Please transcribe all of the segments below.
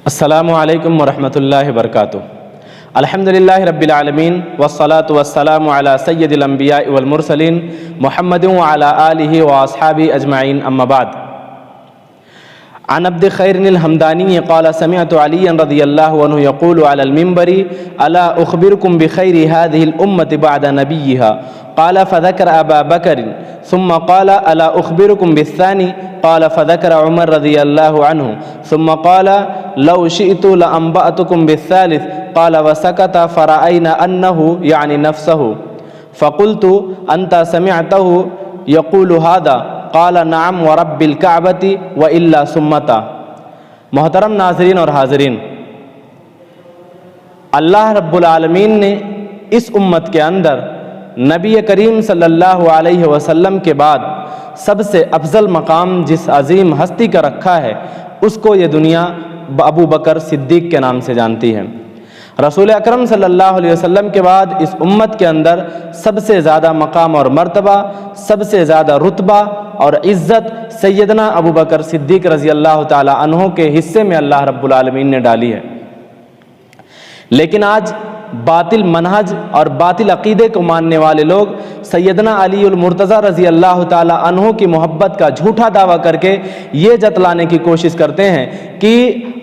السلام علیکم ورحمۃ اللہ وبرکاتہ۔ الحمدللہ رب العالمین والصلاة والسلام علی سید الانبیاء والمرسلین محمد وعلی آلہ واصحابہ اجمعین، اما بعد۔ عن عبد خیر الحمدانی قال سمعت علی رضی اللہ عنہ یقول علی المنبر الا اخبرکم بخیر هذه الامة بعد نبیها قال فذكر ابا بکر ثم قال الا اخبركم بالثاني قال فذكر عمر رضی اللہ عنہ ثم قال لو شئت لانبأتكم بالثالث قال وسكت فرأينا انه يعني نفسه فقلت انت سمعته يقول هذا قال نعم ورب الكعبة وإلا سمتا۔ محترم ناظرین اور حاضرین، اللہ رب العالمین نے اس امت کے اندر نبی کریم صلی اللہ علیہ وسلم کے بعد سب سے افضل مقام جس عظیم ہستی کا رکھا ہے، اس کو یہ دنیا ابو بکر صدیق کے نام سے جانتی ہے۔ رسول اکرم صلی اللہ علیہ وسلم کے بعد اس امت کے اندر سب سے زیادہ مقام اور مرتبہ، سب سے زیادہ رتبہ اور عزت سیدنا ابو بکر صدیق رضی اللہ تعالی عنہ کے حصے میں اللہ رب العالمین نے ڈالی ہے۔ لیکن آج باطل منہج اور باطل عقیدے کو ماننے والے لوگ سیدنا علی المرتضیٰ رضی اللہ تعالی عنہ کی محبت کا جھوٹا دعویٰ کر کے یہ جتلانے کی کوشش کرتے ہیں کہ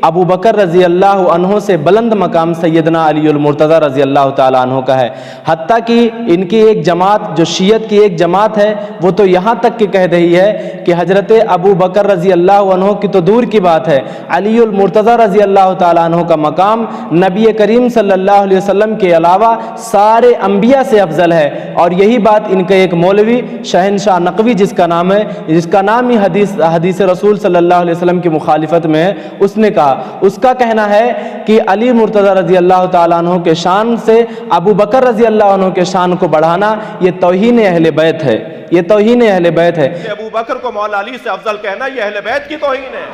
ابو بکر رضی اللہ عنہ سے بلند مقام سیدنا علی المرتضیٰ رضی اللہ تعالی عنہ کا ہے۔ حتیٰ کہ ان کی ایک جماعت جو شیعت کی ایک جماعت ہے وہ تو یہاں تک کہ کہہ رہی ہے کہ حضرت ابو بکر رضی اللہ عنہ کی تو دور کی بات ہے، علی المرتضیٰ رضی اللہ تعالی عنہ کا مقام نبی کریم صلی اللہ علیہ وسلم کے علاوہ سارے انبیاء سے افضل ہے۔ اور یہی بات ان کا ایک مولوی شہنشاہ نقوی جس کا نام ہی حدیث رسول صلی اللہ علیہ وسلم کی مخالفت میں ہے، اس نے کہا، اس کا کہنا ہے کہ علی مرتضیٰ رضی اللہ تعالیٰ عنہ کے شان سے ابو بکر رضی اللہ عنہ کے شان کو بڑھانا یہ توہین اہل بیت ہے، یہ توہین اہل بیت ہے۔ ابو بکر کو مولا علی سے افضل کہنا یہ اہل بیت کی توہین ہے۔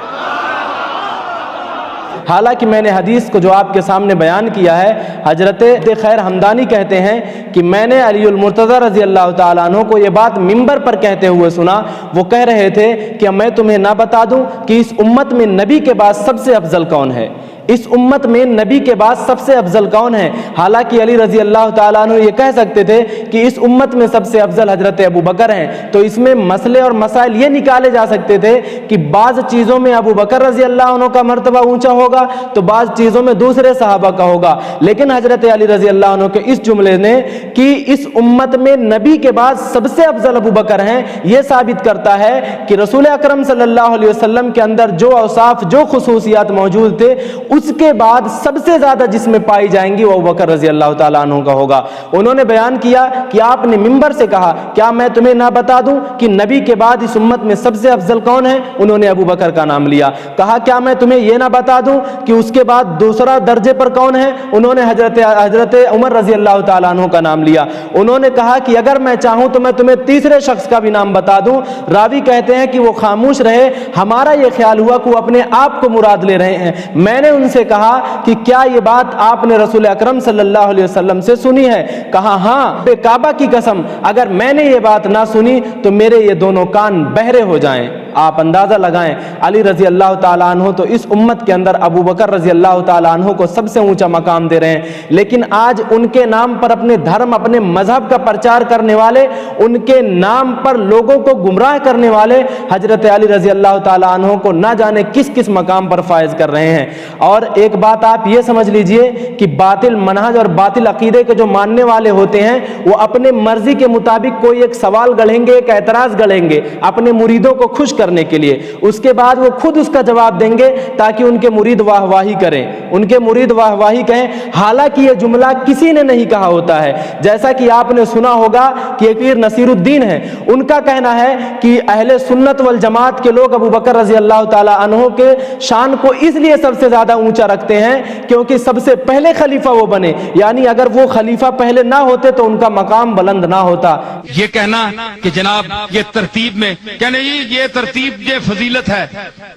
حالانکہ میں نے حدیث کو جو آپ کے سامنے بیان کیا ہے، حضرت خیر حمدانی کہتے ہیں کہ میں نے علی المرتضیٰ رضی اللہ تعالیٰ عنہ کو یہ بات منبر پر کہتے ہوئے سنا۔ وہ کہہ رہے تھے کہ میں تمہیں نہ بتا دوں کہ اس امت میں نبی کے بعد سب سے افضل کون ہے، اس امت میں نبی کے بعد سب سے افضل کون ہے۔ حالانکہ علی رضی اللہ تعالیٰ عنہ یہ کہہ سکتے تھے کہ اس امت میں سب سے افضل حضرت ابو بکر ہیں، تو اس میں مسئلے اور مسائل یہ نکالے جا سکتے تھے کہ بعض چیزوں میں ابو بکر رضی اللہ عنہ کا مرتبہ اونچا ہوگا تو بعض چیزوں میں دوسرے صحابہ کا ہوگا۔ لیکن حضرت علی رضی اللہ عنہ کے اس جملے نے کہ اس امت میں نبی کے بعد سب سے افضل ابو بکر ہیں، یہ ثابت کرتا ہے کہ رسول اکرم صلی اللہ علیہ وسلم کے اندر جو اوصاف، جو خصوصیات موجود تھے، اس کے بعد سب سے زیادہ جس میں پائی جائیں گی وہ ابو بکر رضی اللہ تعالیٰ عنہ کا ہوگا۔ انہوں نے بیان کیا کہ آپ نے منبر سے کہا کیا میں تمہیں نہ بتا دوں کہ نبی کے بعد اس امت میں سب سے افضل کون ہے؟ انہوں نے ابو بکر کا نام لیا۔ کہا کیا میں تمہیں یہ نہ بتا دوں کہ اس کے بعد دوسرا درجے پر کون ہے؟ انہوں نے حضرت عمر رضی اللہ تعالیٰ عنہ کا نام لیا۔ انہوں نے کہا کہ اگر میں چاہوں تو میں تمہیں تیسرے شخص کا بھی نام بتا دوں۔ راوی کہتے ہیں کہ وہ خاموش رہے، ہمارا یہ خیال ہوا کہ وہ اپنے آپ کو مراد لے رہے ہیں۔ میں نے ان سے کہا کہ کیا یہ بات آپ نے رسول اکرم صلی اللہ علیہ وسلم سے سنی ہے؟ کہا ہاں، بے کعبہ کی قسم اگر میں نے یہ بات نہ سنی تو میرے یہ دونوں کان بہرے ہو جائیں۔ آپ اندازہ لگائیں، علی رضی اللہ تعالیٰ عنہ تو اس امت کے اندر ابو بکر رضی اللہ تعالیٰ عنہ کو سب سے اونچا مقام دے رہے ہیں، لیکن آج ان کے نام پر اپنے دھرم، اپنے مذہب کا پرچار کرنے والے، ان کے نام پر لوگوں کو گمراہ کرنے والے حضرت علی رضی اللہ تعالیٰ عنہ کو نہ جانے کس کس مقام پر فائز کر رہے ہیں۔ اور ایک بات آپ یہ سمجھ لیجئے کہ باطل منہج اور باطل عقیدے کے جو ماننے والے ہوتے ہیں وہ اپنے مرضی کے مطابق کوئی ایک سوال گڑھیں گے، ایک اعتراض گڑھیں گے اپنے مریدوں کو خوش کرنے کے لیے، اس کے بعد وہ خود اس کا جواب دیں گے تاکہ ان کے مرید واہ واہی کریں، ان کے مرید واہ واہی کہیں۔ حالانکہ یہ جملہ کسی نے نہیں کہا ہوتا ہے۔ جیسا کہ آپ نے سنا ہوگا کہ ایک پیر نصیر الدین ہے، ان کا کہنا ہے کہ اہل سنت والجماعت کے لوگ ابو بکر رضی اللہ تعالی عنہ کے شان کو اس لیے سب سے زیادہ اونچا رکھتے ہیں کیونکہ سب سے پہلے خلیفہ وہ بنے، یعنی اگر وہ خلیفہ پہلے نہ ہوتے تو ان کا مقام بلند نہ ہوتا۔ یہ کہنا کہ جناب یہ ترتیب میں کہنے یہ ترتیب یہ فضیلت ہے،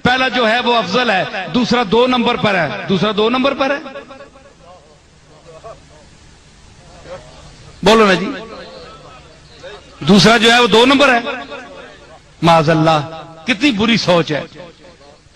پہلا جو ہے وہ افضل ہے، دوسرا 2 نمبر پر ہے، دوسرا 2 نمبر پر ہے، بولو نا جی، دوسرا جو ہے وہ 2 نمبر ہے۔ معاذ اللہ، کتنی بری سوچ ہے۔